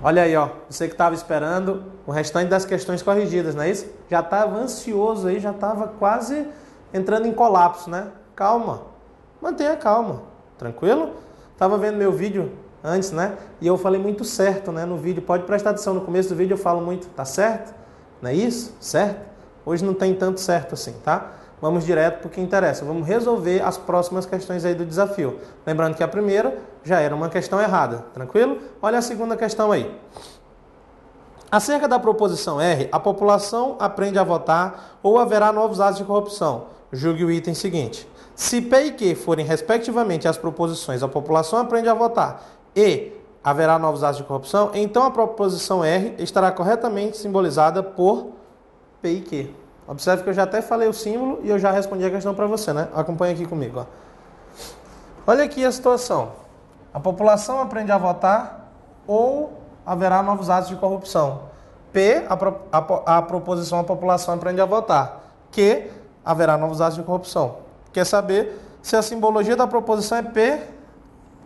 Olha aí, ó, você que estava esperando o restante das questões corrigidas, não é isso? Já estava ansioso aí, já estava quase entrando em colapso, né? Calma, mantenha calma, tranquilo? Estava vendo meu vídeo antes, né? E eu falei muito certo, né? No vídeo, pode prestar atenção, no começo do vídeo eu falo muito, tá certo? Não é isso? Certo? Hoje não tem tanto certo assim, tá? Vamos direto para o que interessa. Vamos resolver as próximas questões aí do desafio. Lembrando que a primeira já era uma questão errada, tranquilo? Olha a segunda questão aí. Acerca da proposição R, a população aprende a votar ou haverá novos atos de corrupção? Julgue o item seguinte. Se P e Q forem respectivamente as proposições, a população aprende a votar e haverá novos atos de corrupção, então a proposição R estará corretamente simbolizada por P e Q. Observe que eu já até falei o símbolo e eu já respondi a questão para você, né? Acompanha aqui comigo. Ó. Olha aqui a situação. A população aprende a votar ou haverá novos atos de corrupção. P, a proposição, a população aprende a votar. Q, haverá novos atos de corrupção. Quer saber se a simbologia da proposição é P?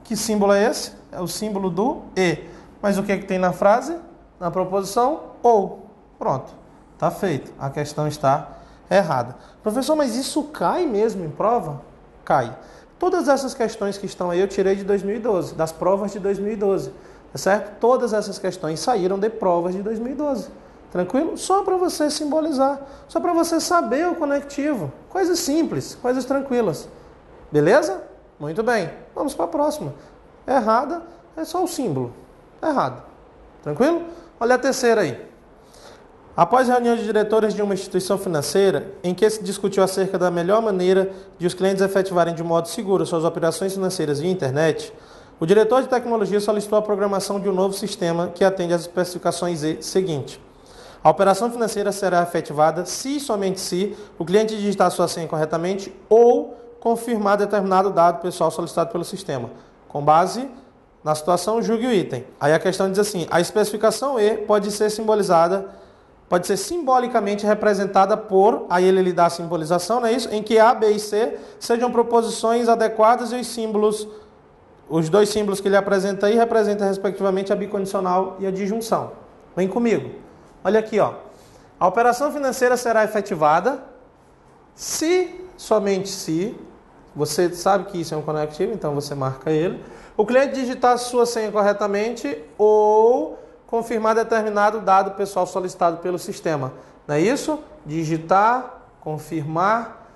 Que símbolo é esse? É o símbolo do E. Mas o que é que tem na frase? Na proposição, ou. Pronto. Está feito. A questão está errada. Professor, mas isso cai mesmo em prova? Cai. Todas essas questões que estão aí eu tirei de 2012, das provas de 2012. Tá certo? Todas essas questões saíram de provas de 2012. Tranquilo? Só para você simbolizar. Só para você saber o conectivo. Coisas simples, coisas tranquilas. Beleza? Muito bem. Vamos para a próxima. Errada é só o símbolo. Errado. Tranquilo? Olha a terceira aí. Após a reunião de diretores de uma instituição financeira, em que se discutiu acerca da melhor maneira de os clientes efetivarem de modo seguro suas operações financeiras via internet, o diretor de tecnologia solicitou a programação de um novo sistema que atende às especificações seguinte. A operação financeira será efetivada se e somente se o cliente digitar sua senha corretamente ou confirmar determinado dado pessoal solicitado pelo sistema. Com base na situação, julgue o item. Aí a questão diz assim, a especificação E pode ser simbolicamente representada por, aí ele lhe dá a simbolização, não é isso? Em que A, B e C sejam proposições adequadas e os símbolos, os dois símbolos que ele apresenta aí, representam respectivamente a bicondicional e a disjunção. Vem comigo. Olha aqui, ó. A operação financeira será efetivada se, somente se, você sabe que isso é um conectivo, então você marca ele, o cliente digitar sua senha corretamente ou confirmar determinado dado pessoal solicitado pelo sistema. Não é isso? Digitar, confirmar,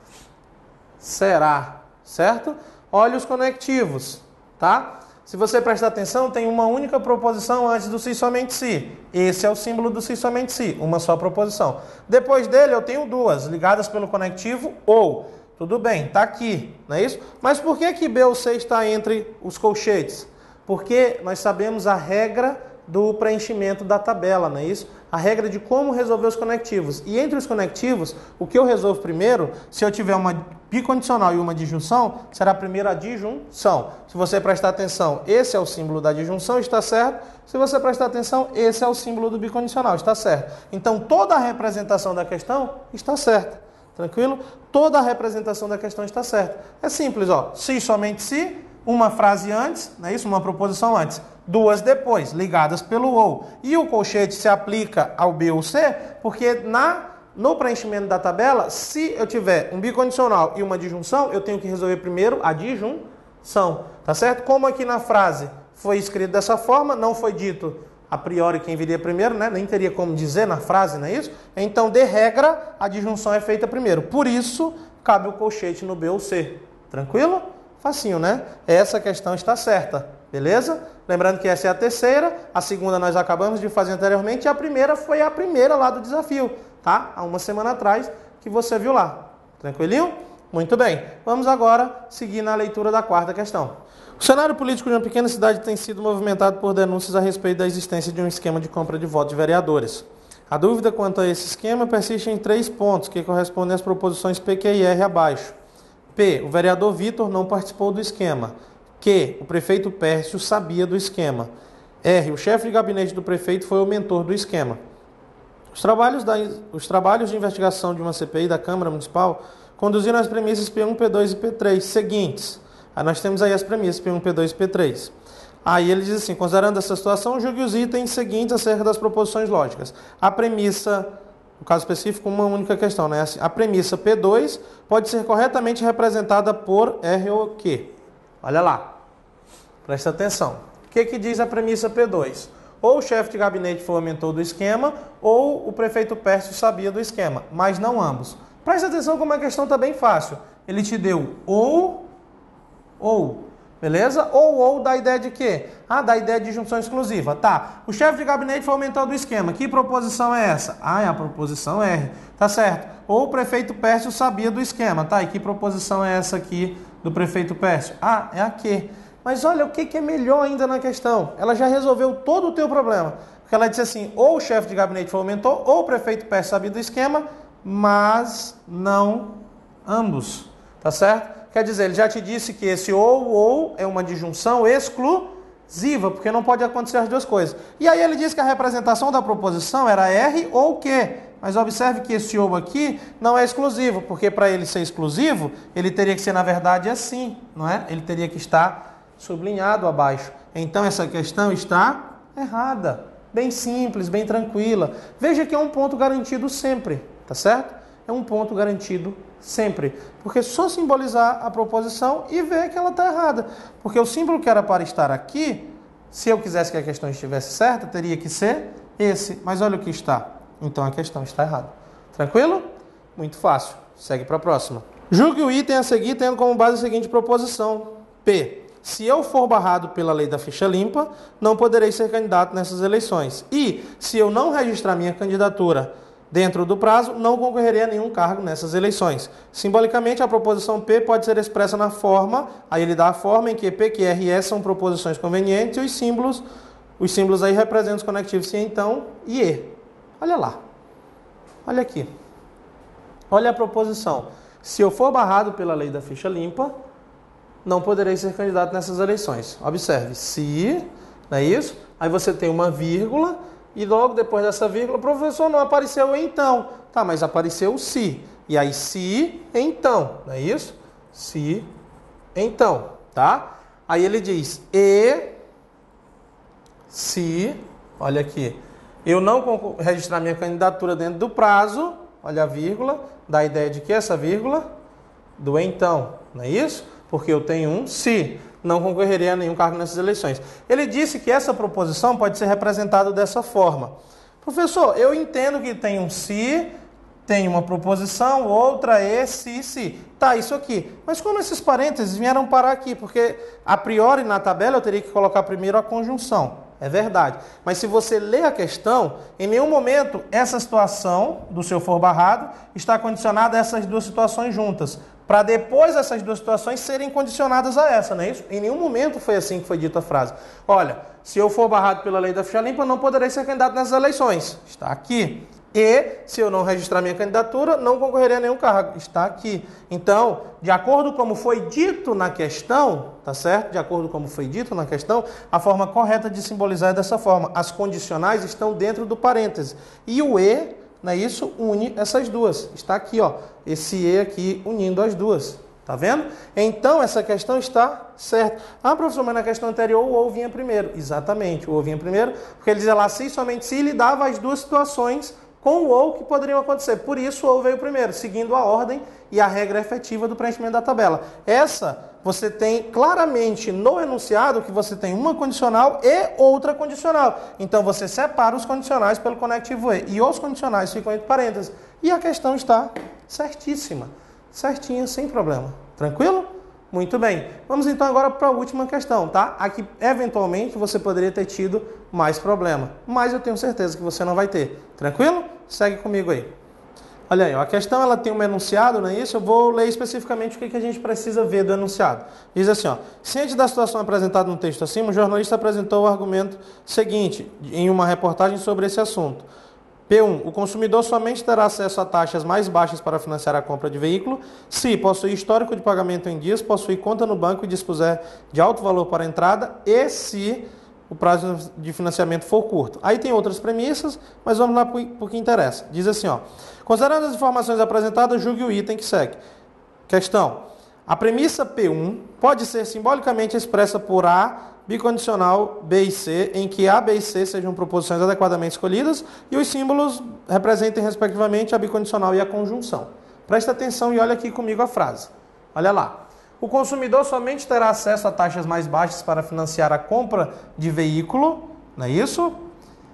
será. Certo? Olha os conectivos. Tá? Se você prestar atenção, tem uma única proposição antes do se somente se. Esse é o símbolo do se somente se. Uma só proposição. Depois dele eu tenho duas, ligadas pelo conectivo ou. Tudo bem, está aqui. Não é isso? Mas por que B ou C está entre os colchetes? Porque nós sabemos a regra do preenchimento da tabela, não é isso? A regra de como resolver os conectivos. E entre os conectivos, o que eu resolvo primeiro, se eu tiver uma bicondicional e uma disjunção, será primeiro a disjunção. Se você prestar atenção, esse é o símbolo da disjunção, está certo? Se você prestar atenção, esse é o símbolo do bicondicional, está certo? Então, toda a representação da questão está certa. Tranquilo? Toda a representação da questão está certa. É simples, ó. Se somente se, uma frase antes, não é isso? Uma proposição antes. Duas depois, ligadas pelo ou. E o colchete se aplica ao B ou C, porque no preenchimento da tabela, se eu tiver um bicondicional e uma disjunção, eu tenho que resolver primeiro a disjunção. Tá certo? Como aqui na frase foi escrito dessa forma, não foi dito a priori quem viria primeiro, né? Nem teria como dizer na frase, não é isso? Então, de regra, a disjunção é feita primeiro. Por isso, cabe o colchete no B ou C. Tranquilo? Facinho, né? Essa questão está certa. Beleza? Lembrando que essa é a terceira, a segunda nós acabamos de fazer anteriormente e a primeira foi a primeira lá do desafio, tá? Há uma semana atrás que você viu lá. Tranquilinho? Muito bem. Vamos agora seguir na leitura da quarta questão. O cenário político de uma pequena cidade tem sido movimentado por denúncias a respeito da existência de um esquema de compra de votos de vereadores. A dúvida quanto a esse esquema persiste em 3 pontos, que correspondem às proposições P, Q e R abaixo. P. O vereador Vitor não participou do esquema. Q. O prefeito Pércio sabia do esquema. R. O chefe de gabinete do prefeito foi o mentor do esquema. Os trabalhos de investigação de uma CPI da Câmara Municipal conduziram as premissas P1, P2 e P3 seguintes. Aí nós temos aí as premissas P1, P2 e P3. Aí ele diz assim, considerando essa situação, julgue os itens seguintes acerca das proposições lógicas. A premissa, no caso específico, uma única questão, né? A premissa P2 pode ser corretamente representada por R ou Q. Olha lá, presta atenção. O que diz a premissa P2? Ou o chefe de gabinete foi o mentor do esquema, ou o prefeito Pércio sabia do esquema, mas não ambos. Presta atenção como a questão está bem fácil. Ele te deu ou, beleza? Ou dá ideia de quê? Ah, dá ideia de junção exclusiva. Tá, o chefe de gabinete foi o mentor do esquema. Que proposição é essa? Ah, é a proposição R. Tá certo. Ou o prefeito Pércio sabia do esquema. Tá, e que proposição é essa aqui do prefeito Pércio? Ah, é a Q. Mas olha o que é melhor ainda na questão. Ela já resolveu todo o teu problema. Porque ela disse assim, ou o chefe de gabinete foi o mentor, ou o prefeito Pércio sabia do esquema, mas não ambos. Tá certo? Quer dizer, ele já te disse que esse ou é uma disjunção exclusiva, porque não pode acontecer as duas coisas. E aí ele diz que a representação da proposição era R ou Q. Mas observe que esse ou aqui não é exclusivo, porque para ele ser exclusivo, ele teria que ser, na verdade, assim, não é? Ele teria que estar sublinhado abaixo. Então essa questão está errada. Bem simples, bem tranquila. Veja que é um ponto garantido sempre, tá certo? É um ponto garantido sempre. Porque só simbolizar a proposição e ver que ela está errada. Porque o símbolo que era para estar aqui, se eu quisesse que a questão estivesse certa, teria que ser esse. Mas olha o que está. Então a questão está errada. Tranquilo? Muito fácil. Segue para a próxima. Julgue o item a seguir tendo como base a seguinte proposição. P. Se eu for barrado pela lei da ficha limpa, não poderei ser candidato nessas eleições. E, se eu não registrar minha candidatura dentro do prazo, não concorrerei a nenhum cargo nessas eleições. Simbolicamente, a proposição P pode ser expressa na forma, aí ele dá a forma em que P, Q, R e S são proposições convenientes e os símbolos aí representam os conectivos se, então e E. Olha lá. Olha aqui. Olha a proposição. Se eu for barrado pela lei da ficha limpa, não poderei ser candidato nessas eleições. Observe, se, não é isso? Aí você tem uma vírgula e logo depois dessa vírgula, professor, não apareceu o então. Tá, mas apareceu o se. E aí, se, então, não é isso? Se, então, tá? Aí ele diz, e, se, olha aqui, eu não registrar minha candidatura dentro do prazo, olha a vírgula, dá a ideia de que essa vírgula? Do então, não é isso? Porque eu tenho um se, não concorreria a nenhum cargo nessas eleições. Ele disse que essa proposição pode ser representada dessa forma. Professor, eu entendo que tem um se, tem uma proposição, outra e, se. Tá, isso aqui. Mas como esses parênteses vieram parar aqui? Porque, a priori, na tabela, eu teria que colocar primeiro a conjunção. É verdade. Mas se você ler a questão, em nenhum momento essa situação do se eu for barrado está condicionada a essas duas situações juntas. Para depois essas duas situações serem condicionadas a essa, não é isso? Em nenhum momento foi assim que foi dita a frase. Olha, se eu for barrado pela lei da ficha limpa, não poderei ser candidato nessas eleições. Está aqui. E, se eu não registrar minha candidatura, não concorrerei a nenhum cargo. Está aqui. Então, de acordo com como foi dito na questão, tá certo? De acordo com como foi dito na questão, a forma correta de simbolizar é dessa forma. As condicionais estão dentro do parêntese. E o E, não é isso? Une essas duas. Está aqui, ó. Esse E aqui unindo as duas. Tá vendo? Então, essa questão está certa. Ah, professor, mas na questão anterior o ou vinha primeiro. Exatamente, o ou vinha primeiro, porque ele dizia lá, se somente se ele dava as duas situações com o ou que poderiam acontecer. Por isso o ou veio primeiro, seguindo a ordem e a regra efetiva do preenchimento da tabela. Essa, você tem claramente no enunciado que você tem uma condicional e outra condicional. Então, você separa os condicionais pelo conectivo E. E os condicionais ficam entre parênteses. E a questão está certíssima. Certinha, sem problema. Tranquilo? Muito bem. Vamos então agora para a última questão, tá? Aqui, eventualmente, você poderia ter tido mais problema. Mas eu tenho certeza que você não vai ter. Tranquilo? Segue comigo aí. Olha aí, a questão ela tem um enunciado, não é isso? Eu vou ler especificamente o que a gente precisa ver do enunciado. Diz assim, ó. Ciente da situação apresentada no texto acima, o jornalista apresentou o argumento seguinte em uma reportagem sobre esse assunto. P1. O consumidor somente terá acesso a taxas mais baixas para financiar a compra de veículo se possuir histórico de pagamento em dias, possuir conta no banco e dispuser de alto valor para a entrada e se o prazo de financiamento for curto. Aí tem outras premissas, mas vamos lá para o que interessa. Diz assim, ó. Considerando as informações apresentadas, julgue o item que segue. Questão. A premissa P1 pode ser simbolicamente expressa por A bicondicional B e C, em que A, B e C sejam proposições adequadamente escolhidas e os símbolos representem, respectivamente, a bicondicional e a conjunção. Presta atenção e olha aqui comigo a frase. Olha lá. O consumidor somente terá acesso a taxas mais baixas para financiar a compra de veículo, não é isso?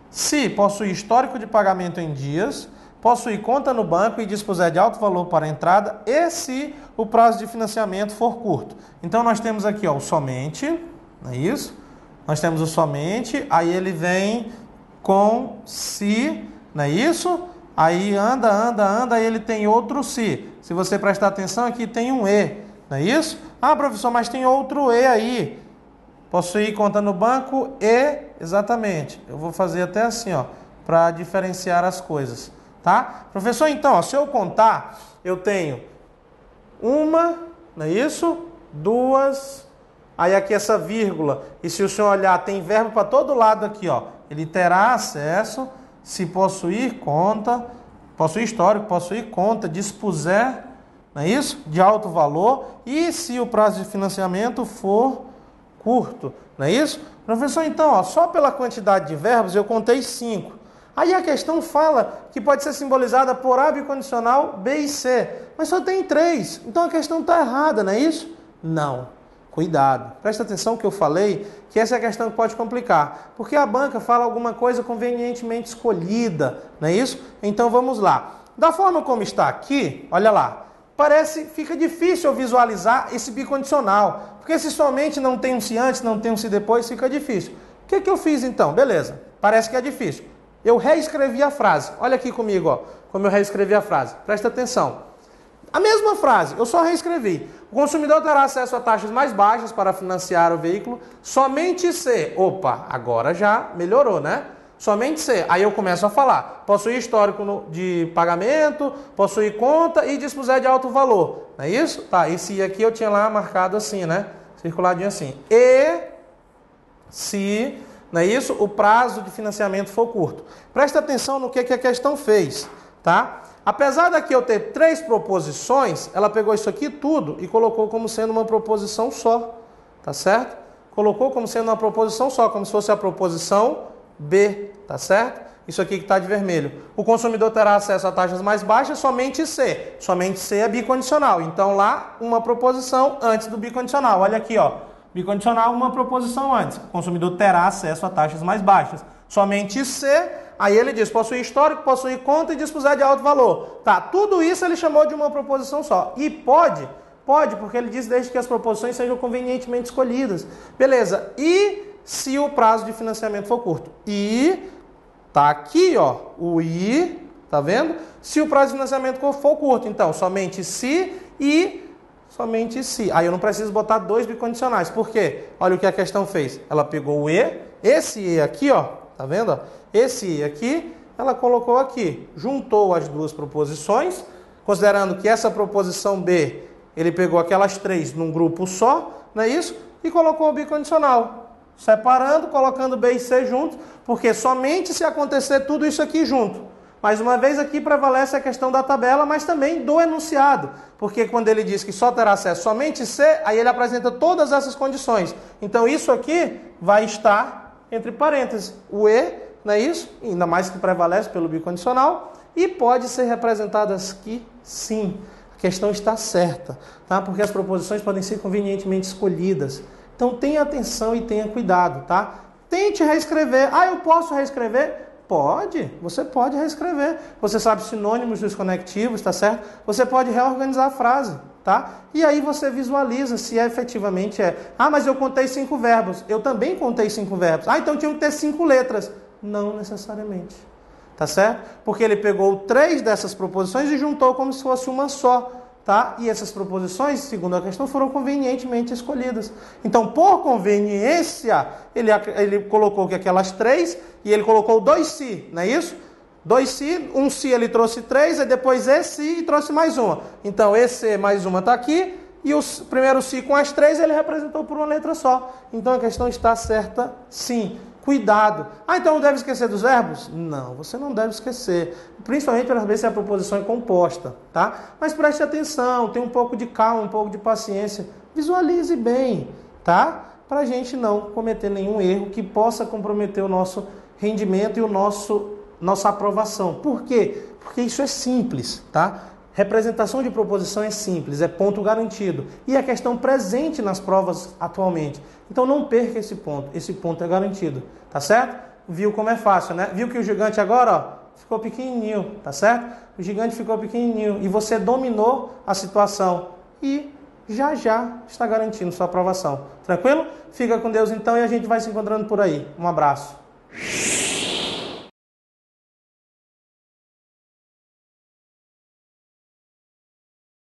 Se possui histórico de pagamento em dias, possui conta no banco e dispuser de alto valor para a entrada, e se o prazo de financiamento for curto. Então, nós temos aqui ó, o somente, não é isso? Nós temos o somente, aí ele vem com se, não é isso? Aí anda, aí ele tem outro se. Se você prestar atenção, aqui tem um e, não é isso? Ah, professor, mas tem outro e aí. Possuir conta no banco e, exatamente. Eu vou fazer até assim, ó, para diferenciar as coisas, tá? Professor, então, ó, se eu contar, eu tenho uma, não é isso? Duas, aí aqui essa vírgula. E se o senhor olhar, tem verbo para todo lado aqui, ó. Ele terá acesso, se possuir conta, possuir histórico, possuir conta, dispuser, não é isso? De alto valor, e se o prazo de financiamento for curto, não é isso? Professor, então, ó, só pela quantidade de verbos eu contei 5. Aí a questão fala que pode ser simbolizada por A bicondicional B e C, mas só tem 3. Então a questão está errada, não é isso? Não. Cuidado. Presta atenção que eu falei, que essa é a questão que pode complicar. Porque a banca fala alguma coisa convenientemente escolhida, não é isso? Então vamos lá. Da forma como está aqui, olha lá. Fica difícil eu visualizar esse bicondicional, porque se somente não tem um se antes, não tem um se depois, fica difícil. O que eu fiz então? Beleza, parece que é difícil. Eu reescrevi a frase, olha aqui comigo, ó, como eu reescrevi a frase, presta atenção. A mesma frase, eu só reescrevi. O consumidor terá acesso a taxas mais baixas para financiar o veículo, somente se, opa, agora já melhorou, né? Somente se. Aí eu começo a falar. Possuir histórico de pagamento, possuir conta e dispuser de alto valor. Não é isso? Tá, esse aqui eu tinha lá marcado assim, né? Circuladinho assim. E se, não é isso? O prazo de financiamento for curto. Presta atenção no que a questão fez, tá? Apesar daqui eu ter 3 proposições, ela pegou isso aqui tudo e colocou como sendo uma proposição só. Tá certo? Colocou como sendo uma proposição só, como se fosse a proposição B, tá certo? Isso aqui que está de vermelho. O consumidor terá acesso a taxas mais baixas, somente C. Somente C é bicondicional. Então lá, uma proposição antes do bicondicional. Olha aqui, ó. Bicondicional, uma proposição antes. O consumidor terá acesso a taxas mais baixas. Somente C, aí ele diz, possuir histórico, possuir conta e dispuser de alto valor. Tá, tudo isso ele chamou de uma proposição só. E pode, porque ele diz desde que as proposições sejam convenientemente escolhidas. Beleza, e se o prazo de financiamento for curto. E tá aqui, ó, o i, tá vendo? Se o prazo de financiamento for curto, então somente se e somente se. Aí eu não preciso botar 2 bicondicionais. Por quê? Olha o que a questão fez. Ela pegou o e, esse e aqui, ó, tá vendo? Esse e aqui, ela colocou aqui, juntou as 2 proposições, considerando que essa proposição B, ele pegou aquelas 3 num grupo só, não é isso? E colocou o bicondicional. Separando, colocando B e C juntos, porque somente se acontecer tudo isso aqui junto. Mais uma vez aqui prevalece a questão da tabela, mas também do enunciado, porque quando ele diz que só terá acesso somente C, aí ele apresenta todas essas condições. Então isso aqui vai estar entre parênteses, o E, não é isso? Ainda mais que prevalece pelo bicondicional, e pode ser representado aqui sim. A questão está certa, tá? Porque as proposições podem ser convenientemente escolhidas. Então tenha atenção e tenha cuidado, tá? Tente reescrever. Ah, eu posso reescrever? Pode, você pode reescrever. Você sabe sinônimos dos conectivos, tá certo? Você pode reorganizar a frase, tá? E aí você visualiza se efetivamente é. Ah, mas eu contei 5 verbos. Eu também contei 5 verbos. Ah, então tinha que ter 5 letras. Não necessariamente, tá certo? Porque ele pegou 3 dessas proposições e juntou como se fosse uma só. Tá? E essas proposições, segundo a questão, foram convenientemente escolhidas. Então, por conveniência, ele colocou que aquelas 3 e ele colocou 2 si, não é isso? 2 si, um si ele trouxe 3, e depois esse si e trouxe mais uma. Então, esse mais uma está aqui, e o primeiro si com as 3 ele representou por uma letra só. Então, a questão está certa, sim. Cuidado. Ah, então não deve esquecer dos verbos? Não, você não deve esquecer. Principalmente para saber se a proposição é composta, tá? Mas preste atenção, tenha um pouco de calma, um pouco de paciência. Visualize bem, tá? para a gente não cometer nenhum erro que possa comprometer o nosso rendimento e nossa aprovação. Por quê? Porque isso é simples, tá? Representação de proposição é simples, é ponto garantido. E é questão presente nas provas atualmente. Então não perca esse ponto é garantido, tá certo? Viu como é fácil, né? Viu que o gigante agora, ó, ficou pequenininho, tá certo? O gigante ficou pequenininho e você dominou a situação e já está garantindo sua aprovação. Tranquilo? Fica com Deus então e a gente vai se encontrando por aí. Um abraço.